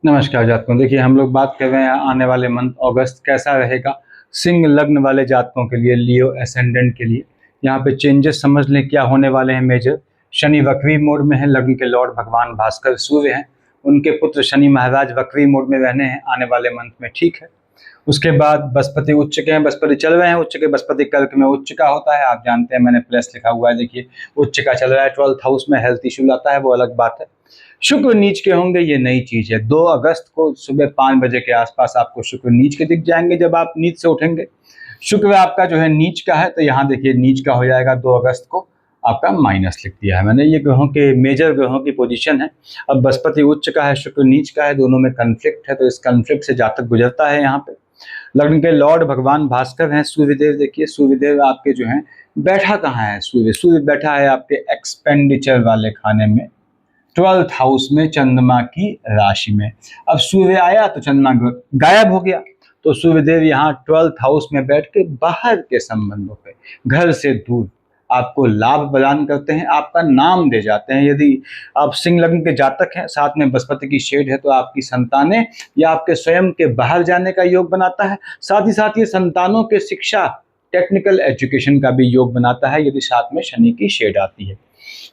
नमस्कार जातकों। देखिए, हम लोग बात कर रहे हैं आने वाले मंथ अगस्त कैसा रहेगा सिंह लग्न वाले जातकों के लिए, लियो एसेंडेंट के लिए। यहाँ पे चेंजेस समझ लें क्या होने वाले हैं मेजर। शनि वक्री मोड में है, लग्न के लॉर्ड भगवान भास्कर सूर्य हैं, उनके पुत्र शनि महाराज वक्री मोड में रहने हैं आने वाले मंथ में, ठीक है। उसके बाद बृहस्पति उच्च के हैं, बृहस्पति चल रहे हैं उच्च के। बृहस्पति कर्क में उच्च का होता है, आप जानते हैं, मैंने प्लस लिखा हुआ है, देखिए उच्च का चल रहा है। 12th हाउस में हेल्थ इशू लाता है, वो अलग बात है। शुक्र नीच के होंगे, ये नई चीज है। 2 अगस्त को सुबह 5 बजे के आसपास आपको शुक्र नीच के दिख जाएंगे जब आप नीच से उठेंगे। शुक्र आपका जो है नीच का है, तो यहाँ देखिए नीच का हो जाएगा 2 अगस्त को, आपका माइनस लिख दिया है मैंने। ये ग्रहों के मेजर ग्रहों की पोजीशन है। अब बृहस्पति उच्च का है, शुक्र नीच का है, दोनों में कन्फ्लिक्ट है, तो इस कन्फ्लिक्ट से जातक गुजरता है। यहाँ पे लग्न के लॉर्ड भगवान भास्कर हैं, सूर्यदेव। देखिए सूर्यदेव आपके जो है बैठा कहाँ है, सूर्य बैठा है आपके एक्सपेंडिचर वाले खाने में, 12th हाउस में, चंद्रमा की राशि में। अब सूर्य आया तो चंद्रमा गायब हो गया, तो सूर्यदेव यहाँ 12th हाउस में बैठ के बाहर के संबंधों पे, घर से दूर आपको लाभ प्रदान करते हैं, आपका नाम दे जाते हैं। यदि आप सिंह लग्न के जातक हैं, साथ में बृहस्पति की शेड है, तो आपकी संतानें या आपके स्वयं के बाहर जाने का योग बनाता है। साथ ही साथ ये संतानों के शिक्षा, टेक्निकल एजुकेशन का भी योग बनाता है, यदि साथ में शनि की शेड आती है।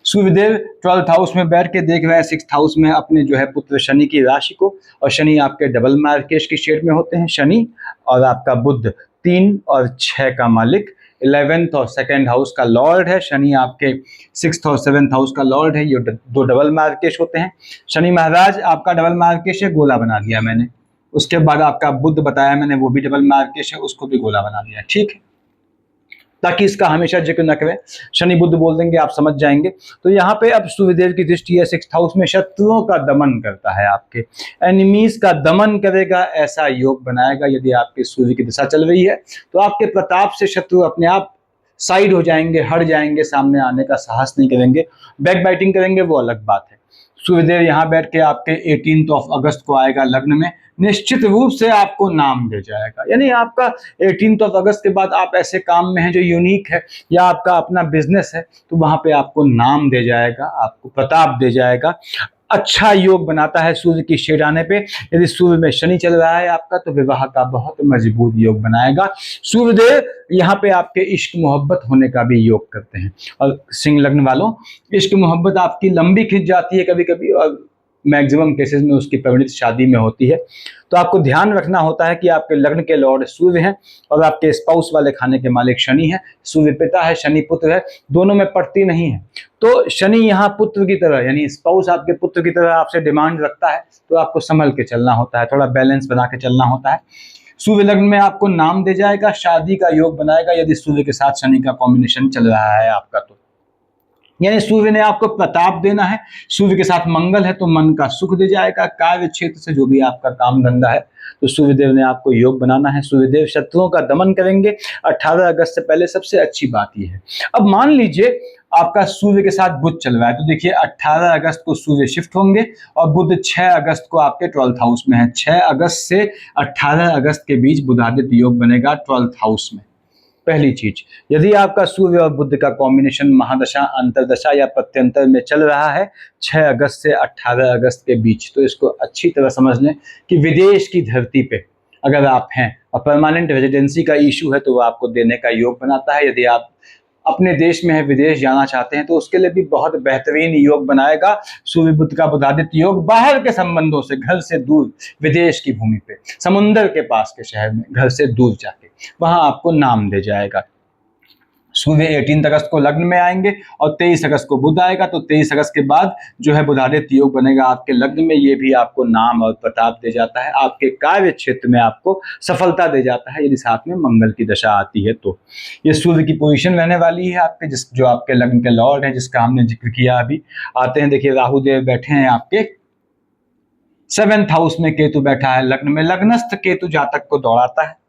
सूर्यदेव 12th हाउस में बैठ के देख रहे हैं 6th हाउस में अपने जो है पुत्र शनि की राशि को, और शनि आपके डबल मार्केश की शेड में होते हैं। शनि और आपका बुध 3 और 6 का मालिक, 11th और 2nd हाउस का लॉर्ड है। शनि आपके 6th और 7th हाउस का लॉर्ड है। ये 2 डबल मार्केश होते हैं। शनि महाराज आपका डबल मार्केश है, गोला बना दिया मैंने। उसके बाद आपका बुध बताया मैंने, वो भी डबल मार्केश है, उसको भी गोला बना दिया, ठीक है, ताकि इसका हमेशा जिक्र न करें। शनि बुध बोल देंगे, आप समझ जाएंगे। तो यहाँ पे अब सूर्यदेव की दृष्टि है 6th हाउस में, शत्रुओं का दमन करता है, आपके एनिमीज का दमन करेगा, ऐसा योग बनाएगा। यदि आपके सूर्य की दिशा चल रही है तो आपके प्रताप से शत्रु अपने आप साइड हो जाएंगे, हट जाएंगे, सामने आने का साहस नहीं करेंगे, बैक बाइटिंग करेंगे, वो अलग बात है। सूर्यदेव यहाँ बैठ के आपके 18 अगस्त को आएगा लग्न में, निश्चित रूप से आपको नाम दे जाएगा। यानी आपका 18 अगस्त के बाद आप ऐसे काम में हैं जो यूनिक है, या आपका अपना बिजनेस है, तो वहां पे आपको नाम दे जाएगा, आपको प्रताप दे जाएगा। अच्छा योग बनाता है सूर्य की शेड आने पे। यदि सूर्य में शनि चल रहा है आपका, तो विवाह का बहुत मजबूत योग बनाएगा। सूर्यदेव यहाँ पे आपके इश्क मोहब्बत होने का भी योग करते हैं। और सिंह लग्न वालों, इश्क मोहब्बत आपकी लंबी खिंच जाती है कभी कभी, और मैक्सिमम केसेस में उसकी परिणति शादी में होती है। तो आपको ध्यान रखना होता है कि आपके लग्न के लॉर्ड सूर्य हैं और आपके स्पाउस वाले खाने के मालिक शनि हैं। सूर्य पिता है, शनि पुत्र है, दोनों में पड़ती नहीं है। तो शनि यहाँ पुत्र की तरह, यानी स्पाउस आपके पुत्र की तरह आपसे डिमांड रखता है, तो आपको संभल के चलना होता है, थोड़ा बैलेंस बना के चलना होता है। सूर्य लग्न में आपको नाम दे जाएगा, शादी का योग बनाएगा, यदि सूर्य के साथ शनि का कॉम्बिनेशन चल रहा है आपका, तो यानी सूर्य ने आपको प्रताप देना है। सूर्य के साथ मंगल है तो मन का सुख दे जाएगा। कार्य क्षेत्र से जो भी आपका काम धंधा है, तो सूर्यदेव ने आपको योग बनाना है। सूर्यदेव शत्रुओं का दमन करेंगे 18 अगस्त से पहले, सबसे अच्छी बात यह है। अब मान लीजिए आपका सूर्य के साथ बुध चल रहा है, तो देखिए 18 अगस्त को सूर्य शिफ्ट होंगे और बुध 6 अगस्त को आपके 12th हाउस में है। 6 अगस्त से 18 अगस्त के बीच बुधादित्य योग बनेगा 12th हाउस में। पहली चीज, यदि आपका सूर्य और बुध का कॉम्बिनेशन महादशा, अंतरदशा या प्रत्यंतर में चल रहा है 6 अगस्त से 18 अगस्त के बीच, तो इसको अच्छी तरह समझ लें कि विदेश की धरती पे अगर आप हैं और परमानेंट रेजिडेंसी का इशू है, तो वो आपको देने का योग बनाता है। यदि आप अपने देश में है, विदेश जाना चाहते हैं, तो उसके लिए भी बहुत बेहतरीन योग बनाएगा सूर्य बुध का बुधादित्य योग। बाहर के संबंधों से, घर से दूर, विदेश की भूमि पे, समुंदर के पास के शहर में, घर से दूर जाके, वहां आपको नाम दे जाएगा। सूर्य 18 अगस्त को लग्न में आएंगे और 23 अगस्त को बुध आएगा, तो 23 अगस्त के बाद जो है बुधादित्य योग बनेगा आपके लग्न में। ये भी आपको नाम और प्रताप दे जाता है, आपके कार्य क्षेत्र में आपको सफलता दे जाता है, यदि साथ में मंगल की दशा आती है तो। ये सूर्य की पोजीशन रहने वाली है आपके, जो आपके लग्न के लॉर्ड है, जिसका हमने जिक्र किया अभी। आते हैं, देखिए राहु देव बैठे हैं आपके 7th हाउस में, केतु बैठा है लग्न में। लग्नस्थ केतु जातक को दौड़ाता है,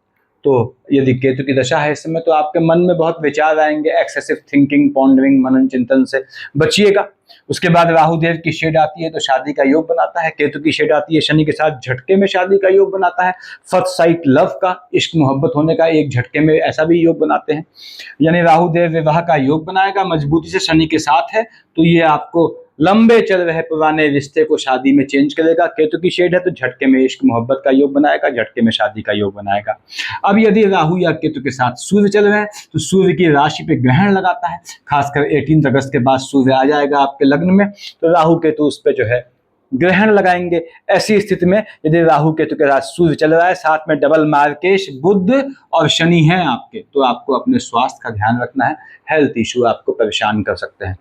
तो यदि केतु की दशा है इस समय, तो आपके मन में बहुत विचार आएंगे, एक्सेसिव थिंकिंग, पॉन्डरिंग, मनन चिंतन से बचिएगा। उसके बाद राहु देव की शेड आती है तो शादी का योग बनाता है। केतु की शेड आती है शनि के साथ, झटके में शादी का योग बनाता है। फर्स्ट साइट लव का, इश्क मोहब्बत होने का एक झटके में, ऐसा भी योग बनाते हैं। यानी राहु देव विवाह का योग बनाएगा, मजबूती से शनि के साथ है, तो ये आपको लंबे चल रहे पुराने रिश्ते को शादी में चेंज करेगा। केतु की शेड है तो झटके में इश्क मोहब्बत का योग बनाएगा, झटके में शादी का योग बनाएगा। अब यदि राहु या केतु के साथ सूर्य चल रहे हैं तो सूर्य की राशि पे ग्रहण लगाता है, खासकर 18 अगस्त के बाद सूर्य आ जाएगा आपके लग्न में, तो राहु केतु उस पर जो है ग्रहण लगाएंगे। ऐसी स्थिति में यदि राहु केतु के साथ सूर्य चल रहा है, साथ में डबल मार्केश बुध और शनि है आपके, तो आपको अपने स्वास्थ्य का ध्यान रखना है। हेल्थ इशू आपको परेशान कर सकते हैं।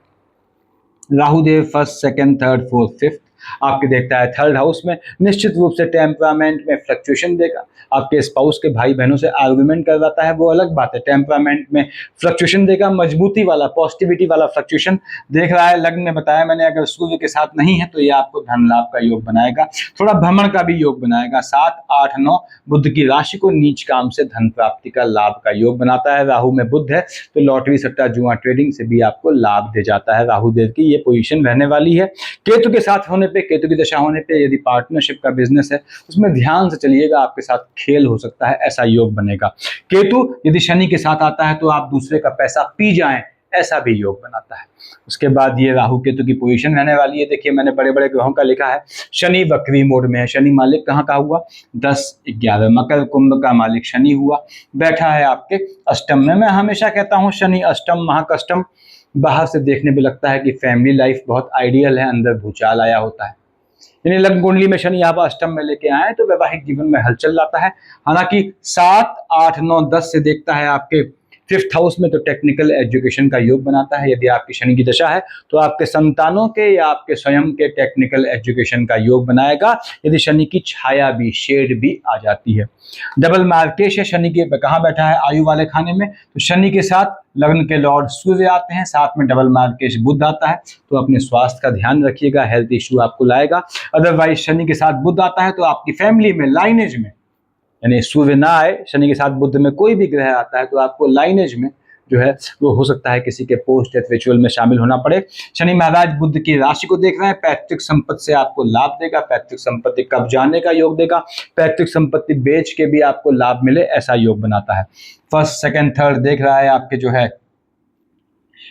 Rahu Dev first, second, third, fourth, fifth आपके देखता है थर्ड हाउस में, निश्चित रूप से टेम्परामेंट में फ्लक्चुएशन देगा। आपके स्पाउस के भाई बहनों से आर्गुमेंट करवाता है वो अलग बात है, टेम्परामेंट में फ्लक्चुएशन देगा, मजबूती वाला पॉजिटिविटी वाला फ्लक्चुएशन देख रहा है। लग्न में बताया मैंने, अगर सूर्य के साथ नहीं है तो ये आपको धन लाभ का योग बनाएगा, थोड़ा भ्रमण का भी योग बनाएगा। 7, 8, 9 बुध की राशि को नीच काम से धन प्राप्ति का लाभ का योग बनाता है। राहु में बुध है तो लॉटरी सट्टा जुआ ट्रेडिंग से भी आपको लाभ दे जाता है। राहु देव की ये पोजीशन रहने वाली है। केतु के साथ होने पे, केतु की दशा होने पे, यदि पार्टनरशिप का बिजनेस है उसमें ध्यान से चलिएगा, आपके साथ खेल हो सकता है, ऐसा योग बनेगा। केतु यदि शनि के साथ आता है तो आप दूसरे का पैसा पी जाएं, ऐसा भी योग बनाता है। उसके बाद ये राहु केतु की पोजीशन रहने वाली है। देखिए मैंने बड़े बड़े ग्रहों का लिखा है। शनि वक्री मोड में है, शनि मालिक कहाँ का हुआ 10, 11 मकर कुंभ का मालिक शनि हुआ, बैठा है आपके अष्टम में। मैं हमेशा कहता हूँ शनि अष्टम महाकष्टम, बाहर से देखने में लगता है कि फैमिली लाइफ बहुत आइडियल है, अंदर भूचाल आया होता है। यानी लग्न कुंडली में शनि यहाँ पर अष्टम में लेके आए तो वैवाहिक जीवन में हलचल लाता है। हालांकि 7, 8, 9, 10 से देखता है आपके फिफ्थ हाउस में, तो टेक्निकल एजुकेशन का योग बनाता है। यदि आपकी शनि की दशा है तो आपके संतानों के या आपके स्वयं के टेक्निकल एजुकेशन का योग बनाएगा। यदि शनि की छाया भी, शेड भी आ जाती है। डबल मार्केश है शनि के, कहाँ बैठा है आयु वाले खाने में, तो शनि के साथ लग्न के लॉर्ड सूर्य आते हैं, साथ में डबल मार्केश बुध आता है, तो अपने स्वास्थ्य का ध्यान रखिएगा, हेल्थ इश्यू आपको लाएगा। अदरवाइज शनि के साथ बुध आता है तो आपकी फैमिली में लाइनेज में, यानी सूर्य ना आए, शनि के साथ बुध में कोई भी ग्रह आता है तो आपको लाइनेज में जो है वो हो सकता है किसी के पोस्ट डेथ रिचुअल में शामिल होना पड़े। शनि महाराज बुध की राशि को देख रहे हैं, पैतृक संपत्ति से आपको लाभ देगा, पैतृक संपत्ति कब जाने का योग देगा, पैतृक संपत्ति बेच के भी आपको लाभ मिले, ऐसा योग बनाता है। फर्स्ट, सेकंड, थर्ड देख रहा है आपके जो है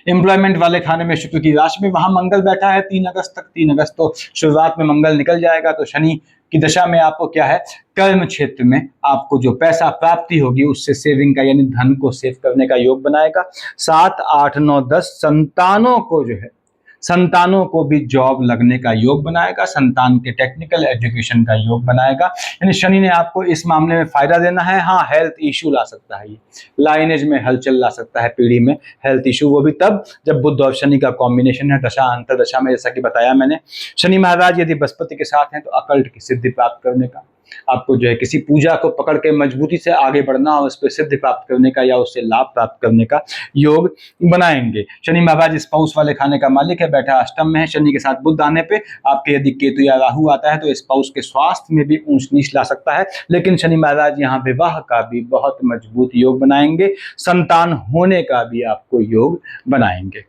एम्प्लॉयमेंट वाले खाने में शुक्र की राशि में, वहां मंगल बैठा है 3 अगस्त तक। 3 अगस्त तो शुरुआत में मंगल निकल जाएगा, तो शनि की दशा में आपको क्या है, कर्म क्षेत्र में आपको जो पैसा प्राप्ति होगी उससे सेविंग का, यानी धन को सेव करने का योग बनाएगा। 7, 8, 9, 10 संतानों को जो है, संतानों को भी जॉब लगने का योग बनाएगा, संतान के टेक्निकल एजुकेशन का योग बनाएगा। यानी शनि ने आपको इस मामले में फायदा देना है। हाँ, हेल्थ इशू ला सकता है, ये लाइनेज में हलचल ला सकता है, पीढ़ी में हेल्थ इशू, वो भी तब जब बुध और शनि का कॉम्बिनेशन है दशा अंतर दशा में, जैसा कि बताया मैंने। शनि महाराज यदि बृहस्पति के साथ हैं तो अकल्ट की सिद्धि प्राप्त करने का, आपको जो है किसी पूजा को पकड़ के मजबूती से आगे बढ़ना और उस पर सिद्धि प्राप्त करने का या उससे लाभ प्राप्त करने का योग बनाएंगे। शनि महाराज स्पाउस वाले खाने का मालिक है, बैठा अष्टम में है। शनि के साथ बुध आने पे आपके यदि केतु या राहु आता है तो स्पाउस के स्वास्थ्य में भी ऊंच नीच ला सकता है, लेकिन शनि महाराज यहाँ विवाह का भी बहुत मजबूत योग बनाएंगे, संतान होने का भी आपको योग बनाएंगे।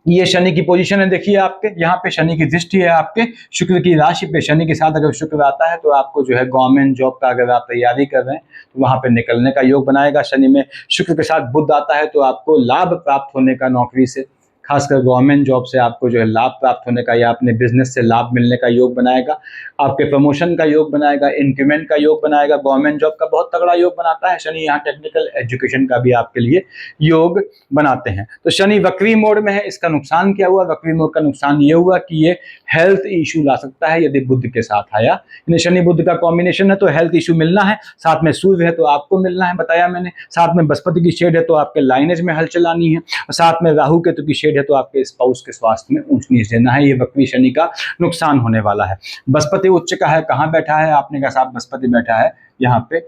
ये शनि की पोजीशन है। देखिए आपके यहाँ पे शनि की दृष्टि है आपके शुक्र की राशि पे। शनि के साथ अगर शुक्र आता है तो आपको जो है गवर्नमेंट जॉब का अगर आप तैयारी कर रहे हैं तो वहां पे निकलने का योग बनाएगा। शनि में शुक्र के साथ बुध आता है तो आपको लाभ प्राप्त होने का, नौकरी से, खासकर गवर्नमेंट जॉब से आपको जो है लाभ प्राप्त होने का या अपने बिजनेस से लाभ मिलने का योग बनाएगा। आपके प्रमोशन का योग बनाएगा, इंक्रीमेंट का योग बनाएगा, गवर्नमेंट जॉब का बहुत तगड़ा योग बनाता है शनि। यहाँ टेक्निकल एजुकेशन का भी आपके लिए योग बनाते हैं। तो शनि वक्री मोड में है, इसका नुकसान क्या हुआ, वक्री मोड का नुकसान ये हुआ कि ये हेल्थ इशू ला सकता है यदि बुध के साथ आया। यानी शनि बुध का कॉम्बिनेशन है तो हेल्थ इशू मिलना है, साथ में सूर्य है तो आपको मिलना है, बताया मैंने, साथ में बृहस्पति की शेड है तो आपके लाइनेज में हलचल आनी है, और साथ में राहु केतु की शेड है तो आपके स्पाउस के स्वास्थ्य में ऊंच नीच देना है। ये वक्री शनि का नुकसान होने वाला है। बृहस्पति उच्च का है, कहां बैठा है, आपने कहा साहब बृहस्पति बैठा है यहाँ पे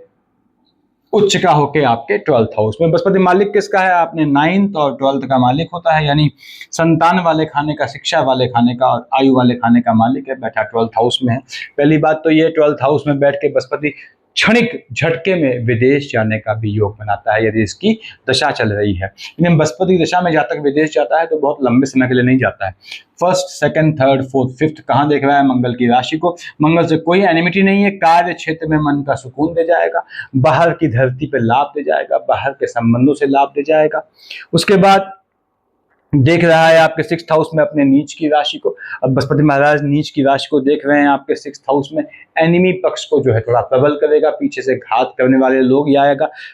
उच्च का होके आपके 12th हाउस में। बृहस्पति मालिक किसका है, आपने 9th और 12th का मालिक होता है, यानी संतान वाले खाने का, शिक्षा वाले खाने का और आयु वाले खाने का मालिक है, बैठा 12th हाउस में है। पहली बात तो ये 12th हाउस में बैठ के बृहस्पति क्षणिक झटके में विदेश जाने का भी योग बनाता है यदि इसकी दशा चल रही है। यानी बृहस्पति की दशा में जातक विदेश जाता है तो बहुत लंबे समय के लिए नहीं जाता है। First, second, third, fourth, fifth कहाँ देख रहा है, मंगल की राशि को। मंगल से कोई एनिमिटी नहीं है, कार्य क्षेत्र में मन का सुकून दे जाएगा, बाहर की धरती पे लाभ दे जाएगा, बाहर के संबंधों से लाभ दे जाएगा। उसके बाद देख रहा है आपके 6th हाउस में अपने नीच की राशि को। अब बृहस्पति महाराज नीच की राशि को देख रहे हैं आपके 6th हाउस में, एनिमी पक्ष को जो है थोड़ा प्रबल करेगा, पीछे से घात करने वाले लोग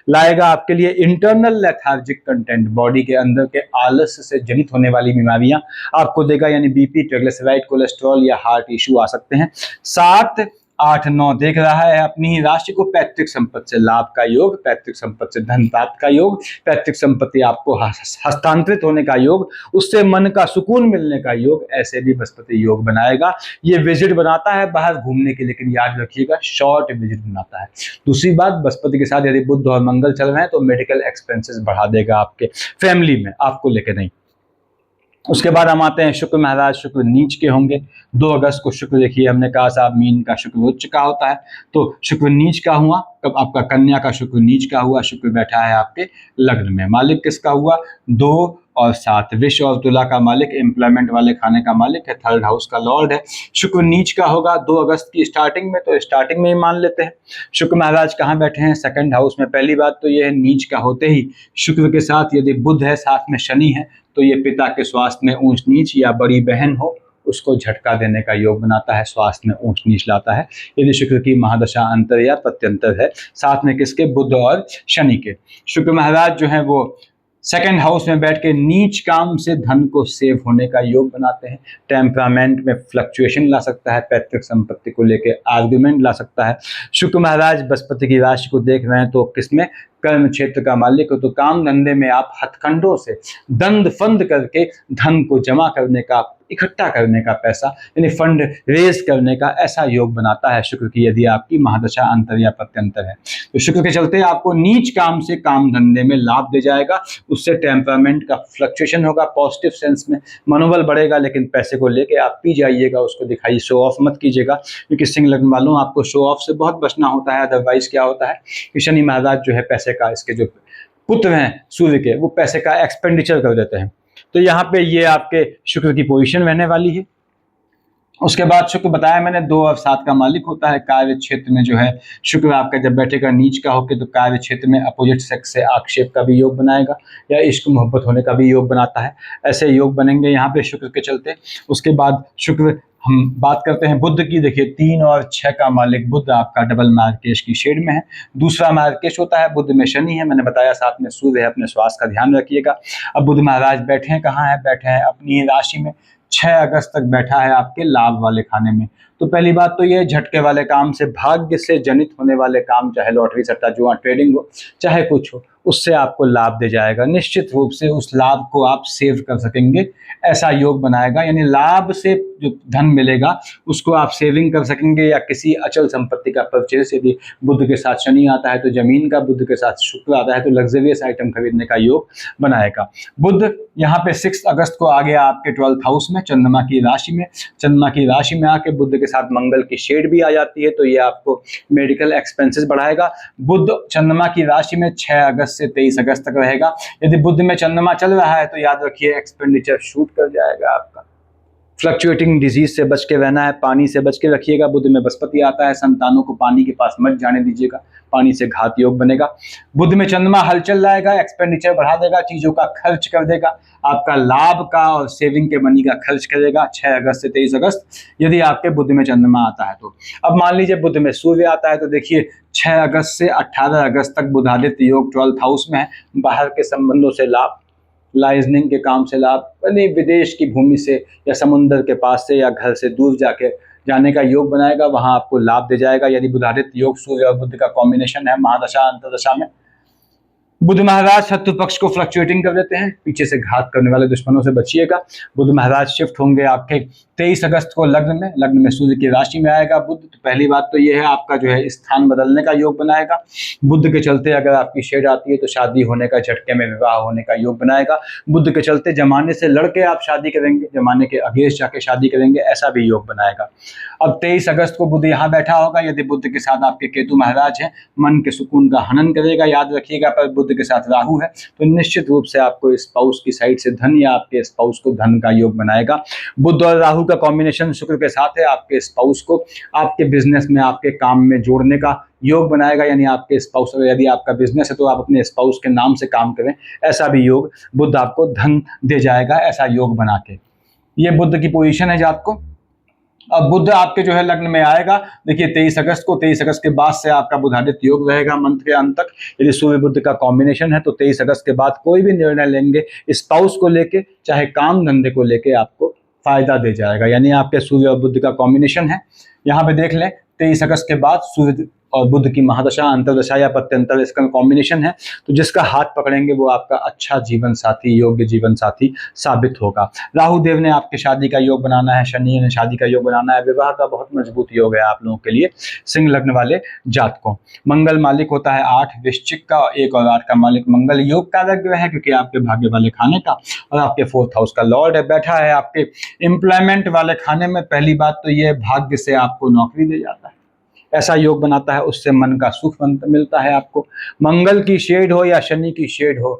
लाएगा आपके लिए इंटरनल लेथार्जिक कंटेंट, बॉडी के अंदर के आलस्य से जनित होने वाली बीमारियां आपको देगा, यानी बीपी, ट्रिग्लिसराइड, कोलेस्ट्रॉल या हार्ट इश्यू आ सकते हैं। 7, 8, 9 देख रहा है अपनी ही राशि को, पैतृक संपत्ति से लाभ का योग, पैतृक संपत्ति से धन प्राप्त का योग, पैतृक संपत्ति आपको हस्तांतरित होने का योग, उससे मन का सुकून मिलने का योग, ऐसे भी बृहस्पति योग बनाएगा। ये विजिट बनाता है बाहर घूमने के, लेकिन याद रखिएगा शॉर्ट विजिट बनाता है। दूसरी बात, बृहस्पति के साथ यदि बुध और मंगल चल रहे हैं तो मेडिकल एक्सपेंसेस बढ़ा देगा आपके फैमिली में, आपको लेके नहीं। उसके बाद हम आते हैं शुक्र महाराज, शुक्र नीच के होंगे 2 अगस्त को। शुक्र देखिए हमने कहा साहब मीन का शुक्र उच्च का होता है, तो शुक्र नीच का हुआ, कब आपका कन्या का शुक्र नीच का हुआ, शुक्र बैठा है आपके लग्न में। मालिक किसका हुआ, 2 और 7, विष और तुला का मालिक, एम्प्लॉयमेंट वाले खाने का मालिक है, 3rd हाउस का लॉर्ड है। शुक्र नीच का होगा 2 अगस्त की स्टार्टिंग में, तो स्टार्टिंग में ही मान लेते हैं। शुक्र महाराज कहाँ बैठे हैं, 2nd हाउस में। पहली बात तो ये है नीच का होते ही शुक्र के साथ यदि बुध है, साथ में शनि है, तो ये पिता के स्वास्थ्य में ऊंच नीच या बड़ी बहन हो उसको झटका देने का योग बनाता है, स्वास्थ्य में ऊंच नीच लाता है, यदि शुक्र की महादशा अंतर या प्रत्यंतर है, साथ में किसके, बुध और शनि के। शुक्र महाराज जो है वो 2nd हाउस में बैठ के नीच काम से धन को सेव होने का योग बनाते हैं। टेम्परामेंट में फ्लक्चुएशन ला सकता है, पैतृक संपत्ति को लेके आर्ग्यूमेंट ला सकता है। शुक्र महाराज बृहस्पति की राशि को देख रहे हैं तो किसमें, कर्म क्षेत्र का मालिक हो, तो काम धंधे में आप हथकंडों से दंड फंद करके धन को जमा करने का, इकट्ठा करने का, पैसा यानी फंड रेज करने का ऐसा योग बनाता है शुक्र की, यदि आपकी महादशा अंतर या प्रत्यंतर है। तो शुक्र के चलते आपको नीच काम से काम धंधे में लाभ दे जाएगा, उससे टेम्परामेंट का फ्लक्चुएशन होगा, पॉजिटिव सेंस में मनोबल बढ़ेगा, लेकिन पैसे को लेके आप पी जाइएगा, उसको दिखाइए, शो ऑफ मत कीजिएगा, क्योंकि सिंह लग्न वालों आपको शो ऑफ से बहुत बचना होता है। अदरवाइज क्या होता है कि शनि महाराज जो है पैसे का, इसके जो पुत्र हैं सूर्य के, वो पैसे का एक्सपेंडिचर कर देते हैं। तो यहाँ पे ये आपके शुक्र की पोजीशन रहने वाली है। उसके बाद शुक्र बताया मैंने 2 और 7 का मालिक होता है। कार्य क्षेत्र में जो है शुक्र आपका जब बैठेगा नीच का होकर, तो कार्य क्षेत्र में अपोजिट सेक्स से आक्षेप का भी योग बनाएगा, या इश्क मोहब्बत होने का भी योग बनाता है, ऐसे योग बनेंगे यहाँ पे शुक्र के चलते। उसके बाद शुक्र, हम बात करते हैं बुध की। देखिए 3 और 6 का मालिक बुध आपका डबल मार्केश की शेड में है, दूसरा मार्केश होता है, बुध में शनि है, मैंने बताया, साथ में सूर्य है, अपने स्वास्थ्य का ध्यान रखिएगा। अब बुध महाराज बैठे हैं कहाँ है, बैठे हैं अपनी राशि में, 6 अगस्त तक बैठा है आपके लाभ वाले खाने में। तो पहली बात तो ये, झटके वाले काम से, भाग्य से जनित होने वाले काम, चाहे लॉटरी सट्टा जुआ ट्रेडिंग हो, चाहे कुछ हो, उससे आपको लाभ दे जाएगा। निश्चित रूप से उस लाभ को आप सेव कर सकेंगे, ऐसा योग बनाएगा, यानी लाभ से जो धन मिलेगा उसको आप सेविंग कर सकेंगे, या किसी अचल संपत्ति का परचेज, यदि बुध के साथ शनि आता है तो जमीन का, बुध के साथ शुक्र आता है तो लग्जरियस आइटम खरीदने का योग बनाएगा। बुध यहाँ पे 6 अगस्त को आ गया आपके 12th हाउस में, चंद्रमा की राशि में। चंद्रमा की राशि में आके बुध के साथ मंगल की शेड भी आ जाती है, तो ये आपको मेडिकल एक्सपेंसेस बढ़ाएगा। बुध चंद्रमा की राशि में 6 अगस्त से 23 अगस्त तक रहेगा। यदि बुध में चंद्रमा चल रहा है तो याद रखिए एक्सपेंडिचर शूट कर जाएगा आपका। फ्लक्चुएटिंग डिजीज से बच के रहना है, पानी से बच के रखिएगा। बुध में बृहस्पति आता है, संतानों को पानी के पास मत जाने दीजिएगा, पानी से घात योग बनेगा। बुध में चंद्रमा हलचल लाएगा, एक्सपेंडिचर बढ़ा देगा, चीजों का खर्च कर देगा, आपका लाभ का और सेविंग के मनी का खर्च करेगा 6 अगस्त से 23 अगस्त, यदि आपके बुध में चंद्रमा आता है तो। अब मान लीजिए बुध में सूर्य आता है, तो देखिए 6 अगस्त से 18 अगस्त तक बुधादित्य योग 12th हाउस में है। बाहर के संबंधों से लाभ, लाइजनिंग के काम से लाभ, यानी विदेश की भूमि से या समुद्र के पास से या घर से दूर जाने का योग बनाएगा, वहां आपको लाभ दे जाएगा। यदि बुधादित्य योग सूर्य और बुध का कॉम्बिनेशन है महादशा अंतरदशा में, बुध महाराज शत्रु पक्ष को फ्लक्चुएटिंग कर देते हैं, पीछे से घात करने वाले दुश्मनों से बचिएगा। बुध महाराज शिफ्ट होंगे आपके 23 अगस्त को लग्न में सूर्य की राशि में आएगा बुध। तो पहली बात तो ये है आपका जो है स्थान बदलने का योग बनाएगा। बुध के चलते अगर आपकी शेड आती है तो शादी होने का, झटके में विवाह होने का योग बनाएगा। बुध के चलते जमाने से लड़के आप शादी करेंगे, जमाने के अगेंस्ट जाके शादी करेंगे, ऐसा भी योग बनाएगा। अब 23 अगस्त को बुध यहाँ बैठा होगा, यदि बुध के साथ आपके केतु महाराज हैं, मन के सुकून का हनन करेगा, याद रखिएगा। पर बुध के साथ राहु है तो निश्चित रूप से आपको स्पाउस की साइड से धन या आपके स्पाउस को धन का योग बनाएगा। बुध और राहु का कॉम्बिनेशन शुक्र के साथ है, आपके स्पाउस को आपके बिजनेस में, आपके काम में जोड़ने का योग बनाएगा, यानी आपके स्पाउस, यदि आपका बिजनेस है तो आप अपने स्पाउस के नाम से काम करें, ऐसा भी योग बुध आपको धन दे जाएगा, ऐसा योग बना के। ये बुध की पोजीशन है जात को। अब बुध आपके जो है लग्न में आएगा, देखिए 23 अगस्त को, 23 अगस्त के बाद से आपका बुधादित्य योग रहेगा मंथ के अंत तक। यदि सूर्य बुध का कॉम्बिनेशन है तो 23 अगस्त के बाद कोई भी निर्णय लेंगे स्पाउस को लेके, चाहे काम धंधे को लेके, आपको फायदा दे जाएगा। यानी आपके सूर्य और बुध का कॉम्बिनेशन है। यहाँ पे देख लें 23 अगस्त के बाद सूर्य और बुध की महादशा, अंतरदशा या पत्यंतर, इसका कॉम्बिनेशन है, तो जिसका हाथ पकड़ेंगे वो आपका अच्छा जीवन साथी, योग्य जीवन साथी साबित होगा। राहु देव ने आपके शादी का योग बनाना है, शनि ने शादी का योग बनाना है, विवाह का बहुत मजबूत योग है आप लोगों के लिए सिंह लग्न वाले जातकों। मंगल मालिक होता है 8 वृश्चिक का, 1 और 8 का मालिक मंगल योग कारक ग्रह है, क्योंकि आपके भाग्य वाले खाने का और आपके 4th हाउस का लॉर्ड है, बैठा है आपके एम्प्लॉयमेंट वाले खाने में। पहली बात तो ये भाग्य से आपको नौकरी दे जाता है, ऐसा योग बनाता है, उससे मन का सुख मिलता है आपको। मंगल की शेड हो या शनि की शेड हो,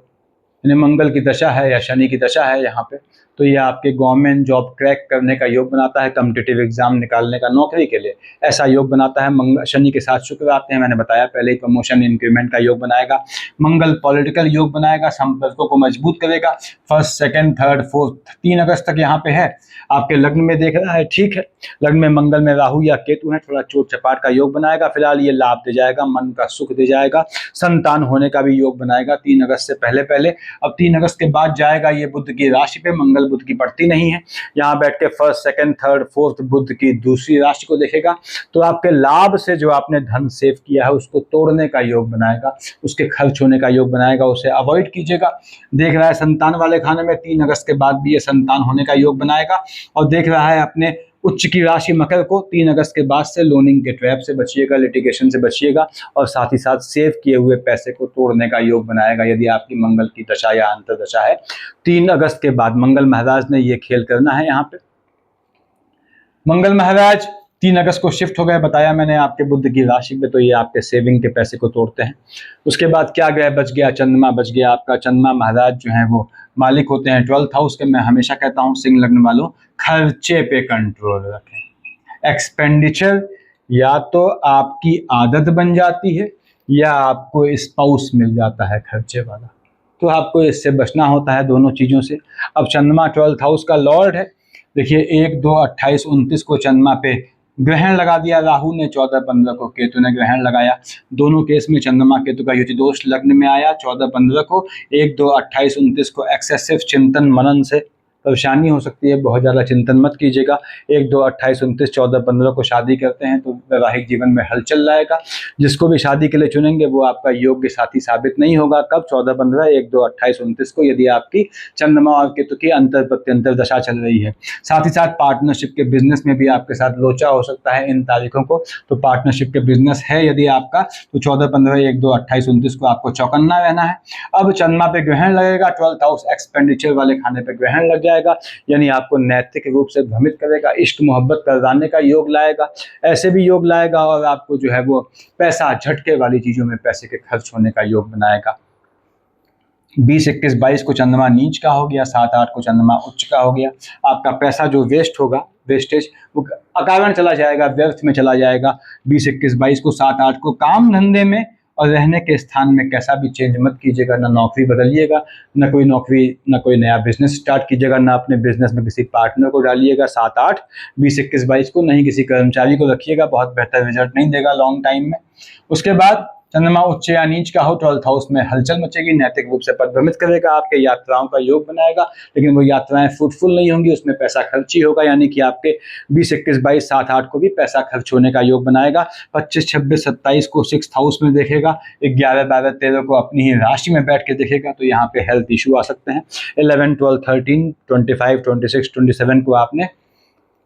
यानी मंगल की दशा है या शनि की दशा है यहाँ पे, तो ये आपके गवर्नमेंट जॉब क्रैक करने का योग बनाता है, कॉम्पिटिटिव एग्जाम निकालने का, नौकरी के लिए ऐसा योग बनाता है। शनि के साथ शुक्र आते हैं, मैंने बताया पहले ही, प्रमोशन इंक्रीमेंट का योग बनाएगा। मंगल पॉलिटिकल योग बनाएगा, संपर्कों को मजबूत करेगा। 1st, 2nd, 3rd, 4th 3 अगस्त तक यहाँ पे है, आपके लग्न में देख रहा है, ठीक है। लग्न में मंगल में राहु या केतु है, थोड़ा चोट चपाट का योग बनाएगा। फिलहाल ये लाभ दे जाएगा, मन का सुख दे जाएगा, संतान होने का भी योग बनाएगा 3 अगस्त से पहले पहले। अब 3 अगस्त के बाद जाएगा ये बुध की राशि पे, मंगल बुध की पड़ती नहीं है, यहाँ बैठ के 1st, 2nd, 3rd, 4th बुध की दूसरी राशि को देखेगा, तो आपके लाभ से जो आपने धन सेव किया है उसको तोड़ने का योग बनाएगा, उसके खर्च होने का योग बनाएगा, उसे अवॉइड कीजिएगा। देख रहा है संतान वाले खाने में 3 अगस्त के बाद भी ये संतान होने का योग बनाएगा, और देख रहा है अपने उच्च की राशि मकर को, 3 अगस्त के बाद से लोनिंग के ट्रैप से बचिएगा, लिटिगेशन से बचिएगा, और साथ ही साथ सेव किए हुए पैसे को तोड़ने का योग बनाएगा यदि आपकी मंगल की दशा या अंतरदशा है। 3 अगस्त के बाद मंगल महाराज ने ये खेल करना है यहाँ पे। मंगल महाराज 3 अगस्त को शिफ्ट हो गए, बताया मैंने आपके बुध की राशि पे, तो ये आपके सेविंग के पैसे को तोड़ते हैं। उसके बाद क्या ग्रह बच गया? चंद्रमा बच गया आपका। चंद्रमा महाराज जो है वो मालिक होते हैं 12th हाउस के। मैं हमेशा कहता हूँ सिंह लग्न वालों, खर्चे पे कंट्रोल रखें। एक्सपेंडिचर या तो आपकी आदत बन जाती है या आपको स्पाउस मिल जाता है खर्चे वाला, तो आपको इससे बचना होता है, दोनों चीज़ों से। अब चंद्रमा 12th हाउस का लॉर्ड है, देखिए 1, 2, 28, 29 को चंद्रमा पे ग्रहण लगा दिया राहु ने, 14, 15 को केतु ने ग्रहण लगाया। दोनों केस में चंद्रमा केतु का युति दोष लग्न में आया 14, 15 को। 1, 2, 28, 29 को एक्सेसिव चिंतन मनन से परेशानी हो सकती है, बहुत ज़्यादा चिंतन मत कीजिएगा। 1, 2, 28, 29, 14, 15 को शादी करते हैं तो वैवाहिक जीवन में हलचल लाएगा। जिसको भी शादी के लिए चुनेंगे वो आपका योग्य साथी साबित नहीं होगा। कब? 14, 15, 1, 2, 28, 29 को, यदि आपकी चंद्रमा और केतु की अंतर दशा चल रही है। साथ ही साथ पार्टनरशिप के बिजनेस में भी आपके साथ लोचा हो सकता है इन तारीखों को, तो पार्टनरशिप के बिजनेस है यदि आपका, तो 14, 15, 1, 2, 28, 29 को आपको चौकन्ना रहना है। अब चंद्रमा पे ग्रहण लगेगा, 12th हाउस एक्सपेंडिचर वाले खाने पे ग्रहण लग जाएगा, यानी आपको नैतिक रूप से भ्रमित करेगा, इश्क मोहब्बत करवाने का योग लाएगा, ऐसे भी योग लाएगा, और आपको जो है वो पैसा झटके वाली चीजों में पैसे के खर्च होने का योग बनाएगा। 20, 21, 22 को चंद्रमा नीच का हो गया, 7, 8 को चंद्रमा उच्च का हो गया। आपका पैसा जो वेस्ट होगा, वेस्टेज, वो अकारण चला जाएगा, व्यर्थ में चला जाएगा। 20, 21, 22 को, 7, 8 को काम धंधे में और रहने के स्थान में कैसा भी चेंज मत कीजिएगा, ना नौकरी बदलिएगा, ना कोई नौकरी, ना कोई नया बिजनेस स्टार्ट कीजिएगा, ना अपने बिजनेस में किसी पार्टनर को डालिएगा 7, 8, 20, 21, 22 को, नहीं किसी कर्मचारी को रखिएगा, बहुत बेहतर रिजल्ट नहीं देगा लॉन्ग टाइम में। उसके बाद चंद्रमा उच्च या नीच का हो, 12th हाउस में हलचल मचेगी, नैतिक रूप से पदभ्रमित करेगा, आपके यात्राओं का योग बनाएगा, लेकिन वो यात्राएं फ्रूटफुल नहीं होंगी, उसमें पैसा खर्च ही होगा, यानी कि आपके 20, 21, 22, 7, 8 को भी पैसा खर्च होने का योग बनाएगा। 25, 26, 27 को 6th हाउस में देखेगा, 11, 12, 13 को अपनी ही राशि में बैठ के देखेगा, तो यहाँ पे हेल्थ इशू आ सकते हैं। 11, 12, 13, 25, 26, 27 को आपने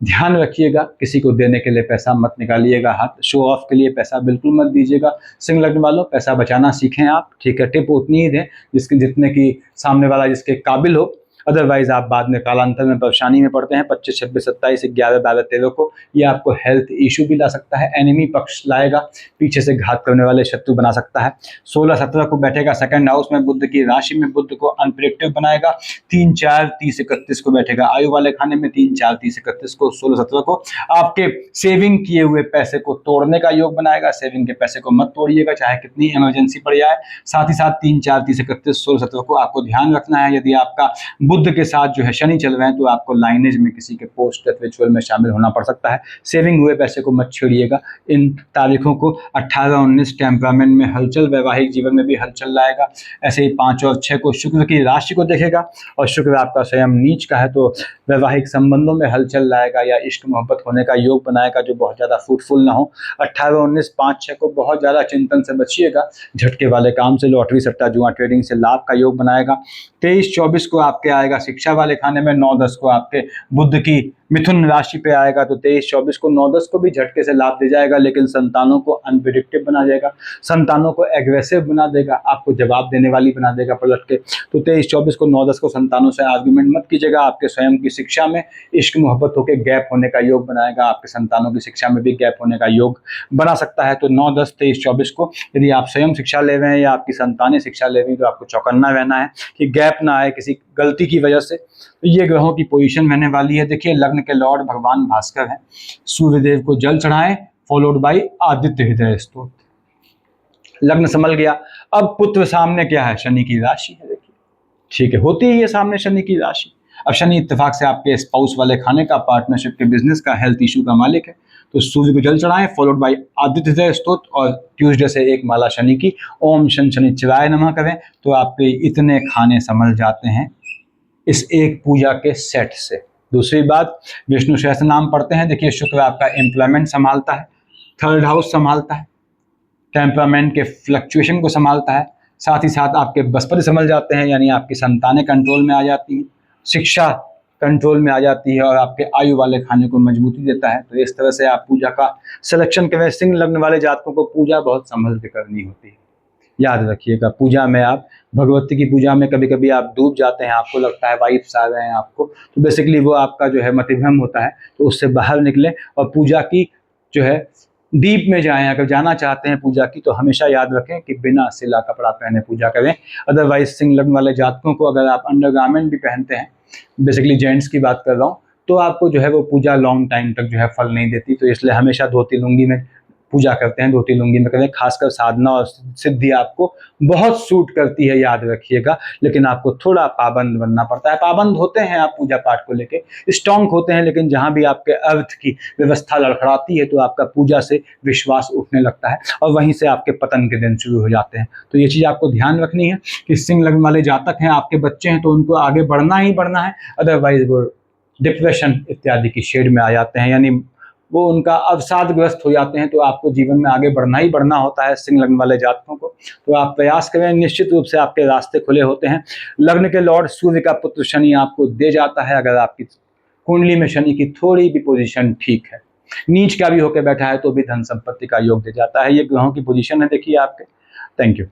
ध्यान रखिएगा, किसी को देने के लिए पैसा मत निकालिएगा हाथ, शो ऑफ के लिए पैसा बिल्कुल मत दीजिएगा। सिंह लग्न वालों, पैसा बचाना सीखें आप, ठीक है। टिप उतनी ही दें जितने की सामने वाला जिसके काबिल हो, अदरवाइज आप बाद में कालांतर में परेशानी में पड़ते हैं। 25, 26, 27, 11, 12, 13 को ये आपको हेल्थ इशू भी ला सकता है, एनिमी पक्ष लाएगा, पीछे से घात करने वाले शत्रु बना सकता है। 16, 17 को बैठेगा सेकंड हाउस में बुध की राशि में, बुध को अनप्रेडिक्टिव बनाएगा। 3, 4, 30, 31 को बैठेगा आयु वाले खाने में, 3, 4, 30, 31 को, 16, 17 को आपके सेविंग किए हुए पैसे को तोड़ने का योग बनाएगा। सेविंग के पैसे को मत तोड़िएगा, चाहे कितनी इमरजेंसी पड़ जाए। साथ ही साथ 3, 4, 30, 31, 16, 17 को आपको ध्यान रखना है, यदि आपका बुध के साथ जो है शनि चल रहे हैं तो आपको लाइनेज में किसी के पोस्ट डेथ रिचुअल में शामिल होना पड़ सकता है। सेविंग हुए पैसे को मत छेड़िएगा इन तारीखों को। 18, 19 टेम्परामेंट में हलचल, वैवाहिक जीवन में भी हलचल लाएगा। ऐसे ही 5 और 6 को शुक्र की राशि को देखेगा, और शुक्र आपका स्वयं नीच का है तो वैवाहिक संबंधों में हलचल लाएगा या इश्क मोहब्बत होने का योग बनाएगा जो बहुत ज़्यादा फ्रूटफुल ना हो। 18, 19, 5, 6 को बहुत ज़्यादा चिंतन से बचिएगा, झटके वाले काम से, लॉटरी सट्टा जुआ ट्रेडिंग से लाभ का योग बनाएगा। 23, 24 को आपके आएगा शिक्षा वाले खाने में, 9, 10 को आपके बुध की मिथुन राशि पे आएगा तो 23, 24 को 9, 10 को भी झटके से लाभ दे जाएगा, लेकिन संतानों को अनप्रिडिक्टिव बना जाएगा, संतानों को एग्रेसिव बना देगा, आपको जवाब देने वाली बना देगा पलट के। तो 23, 24 को 9, 10 को संतानों से आर्ग्यूमेंट मत कीजिएगा। आपके स्वयं की शिक्षा में इश्क मोहब्बत होकर गैप होने का योग बनाएगा, आपके संतानों की शिक्षा में भी गैप होने का योग बना सकता है। तो 9, 10, 23, 24 को यदि आप स्वयं शिक्षा ले रहे हैं या आपकी संतानें शिक्षा ले रही हैं तो आपको चौकन्ना रहना है कि गैप ना आए किसी गलती की वजह से। तो ये ग्रहों की पोजीशन रहने वाली है। देखिए, लग्न के लॉर्ड भगवान भास्कर हैं, सूर्यदेव को जल चढ़ाएं फॉलोड बाई आदित्य हृदय स्तोत्र। लग्न संभल गया। अब पुत्र सामने क्या है, शनि की राशि है। देखिए, ठीक है, होती है ये सामने शनि की राशि। अब शनि इत्तेफाक से आपके स्पाउस वाले खाने का, पार्टनरशिप के, बिजनेस का, हेल्थ इशू का मालिक है। तो सूर्य को जल चढ़ाएं फॉलोड बाई आदित्य हृदय स्तोत्र, और ट्यूसडे से एक माला शनि की ओम शन शनिचराय नमः करें तो आपके इतने खाने संभल जाते हैं इस एक पूजा के सेट से। दूसरी बात, विष्णु सहस्त्र नाम पढ़ते हैं। देखिए, शुक्र आपका एम्प्लॉयमेंट संभालता है, थर्ड हाउस संभालता है, टेम्परामेंट के फ्लक्चुएशन को संभालता है, साथ ही साथ आपके बृहस्पति संभल जाते हैं, यानी आपकी संतानें कंट्रोल में आ जाती हैं, शिक्षा कंट्रोल में आ जाती है, और आपके आयु वाले खाने को मजबूती देता है। तो इस तरह से आप पूजा का सिलेक्शन करें। सिंह लग्न वाले जातकों को पूजा बहुत संभल के करनी होती है, याद रखिएगा। पूजा में आप, भगवती की पूजा में कभी कभी आप डूब जाते हैं, आपको लगता है वाइब्स आ रहे हैं आपको, तो बेसिकली वो आपका जो है मतिभ्रम होता है। तो उससे बाहर निकलें और पूजा की जो है डीप में जाएं। अगर जाना चाहते हैं पूजा की तो हमेशा याद रखें कि बिना सिला कपड़ा पहने पूजा करें। अदरवाइज सिंह लग्न वाले जातकों को अगर आप अंडरगारमेंट भी पहनते हैं, बेसिकली जेंट्स की बात कर रहा हूँ, तो आपको जो है वो पूजा लॉन्ग टाइम तक जो है फल नहीं देती। तो इसलिए हमेशा धोती लुंगी में पूजा करते हैं, धोती लुंगी में करें। खासकर साधना और सिद्धि आपको बहुत सूट करती है, याद रखिएगा। लेकिन आपको थोड़ा पाबंद बनना पड़ता है। पाबंद होते हैं आप पूजा पाठ को लेके, स्ट्रांग होते हैं, लेकिन जहाँ भी आपके अर्थ की व्यवस्था लड़खड़ाती है तो आपका पूजा से विश्वास उठने लगता है और वहीं से आपके पतन के दिन शुरू हो जाते हैं। तो ये चीज़ आपको ध्यान रखनी है कि सिंह लग्न वाले जातक हैं, आपके बच्चे हैं, तो उनको आगे बढ़ना ही बढ़ना है, अदरवाइज वो डिप्रेशन इत्यादि की शेड में आ जाते हैं, यानी वो उनका अवसादग्रस्त हो जाते हैं। तो आपको जीवन में आगे बढ़ना ही बढ़ना होता है सिंह लग्न वाले जातकों को। तो आप प्रयास करें, निश्चित रूप से आपके रास्ते खुले होते हैं। लग्न के लॉर्ड सूर्य का पुत्र शनि आपको दे जाता है, अगर आपकी कुंडली में शनि की थोड़ी भी पोजीशन ठीक है। नीच का भी होकर बैठा है तो भी धन संपत्ति का योग दे जाता है। ये ग्रहों की पोजीशन है, देखिए आपके। Thank you.